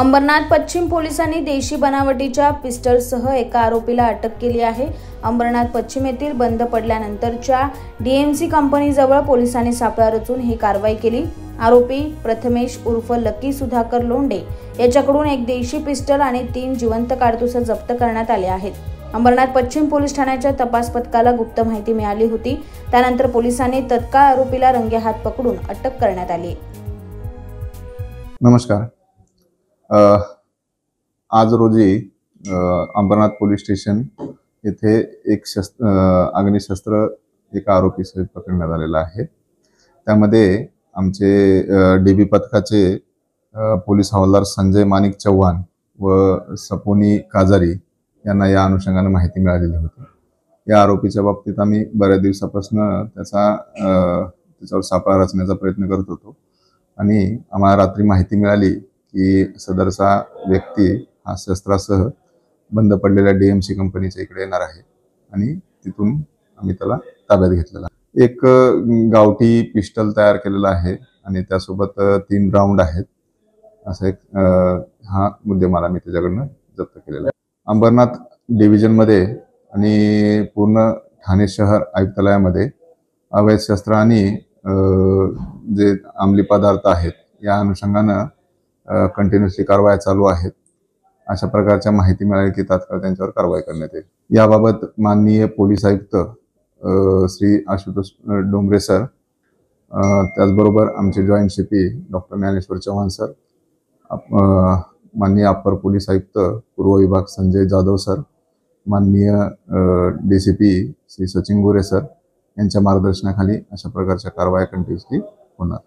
अंबरनाथ पश्चिम पोलिसांनी देशी बनावटीच्या पिस्टलसह एका आरोपीला अटक केली आहे। अंबरनाथ पश्चिम येथील बंद पडल्यानंतरच्या डीएमसी कंपनीजवळ पोलिसांनी सापळा रचून ही कारवाई केली। आरोपी प्रथमेश उर्फ लकी सुधाकर लोंढे याच्याकडून एक देशी पिस्टल आणि 3 जिवंत कारतूस जप्त करण्यात आले आहेत। अंबरनाथ पश्चिम पोलीस ठाण्याच्या तपास पथकाला गुप्त माहिती मिळाली होती। त्यानंतर पोलिसांनी तत्काळ आरोपीला रंगेहात पकडून अटक करण्यात आली। नमस्कार। आज रोजी अंबरनाथ पोलीस स्टेशन येथे एक अग्निशस्त्र एका आरोपीसहित पकडण्यात आलेला आहे। त्यामध्ये आमचे डीबी पथकाचे पोलीस हवालदार संजय माणिक चव्हाण व सपोनी काजारी यांना या अनुषंगाने माहिती मिळालेली होती। या आरोपीच्या बाबतीत आम्ही बऱ्याच दिवसापासून त्याच्यावर सापळा रचण्याचा प्रयत्न करत होतो आणि आम्हाला रात्री माहिती मिळाली की सदरचा व्यक्ती हा शस्त्रासह बंद पडलेल्या डीएमसी कंपनीच्या इकडे येणार आहे आणि तिथून आम्ही त्याला ताब्यात घेतलेला। एक गावठी पिस्टल तयार केलेला आहे आणि त्यासोबत 3 राऊंड आहेत। असा एक हा मुद्देमाल आम्ही त्याच्याकडनं जप्त केलेला आहे। अंबरनाथ डिव्हिजन मध्ये आणि पूर्ण ठाणे शहर आयुक्तालयामध्ये अवैध शस्त्र आणि जे अंमली पदार्थ आहेत या अनुषंगाने कंटिन्युअसली कारवाया चालू आहेत। अशा प्रकारच्या माहिती मिळाली की तात्काळ त्यांच्यावर कारवाई करण्यात येईल। याबाबत माननीय पोलीस आयुक्त श्री आशुतोष डोंगरे सर, त्याचबरोबर आमचे joint CP doctor Dnyaneshwar Chavan sir, माननीय अप्पर पोलीस आयुक्त पूर्व विभाग संजय जाधव सर, माननीय डीसीपी श्री सचिन गोरे सर यांच्या मार्गदर्शनाखाली अशा प्रकारच्या कारवाया कंटिन्युअसली होणार।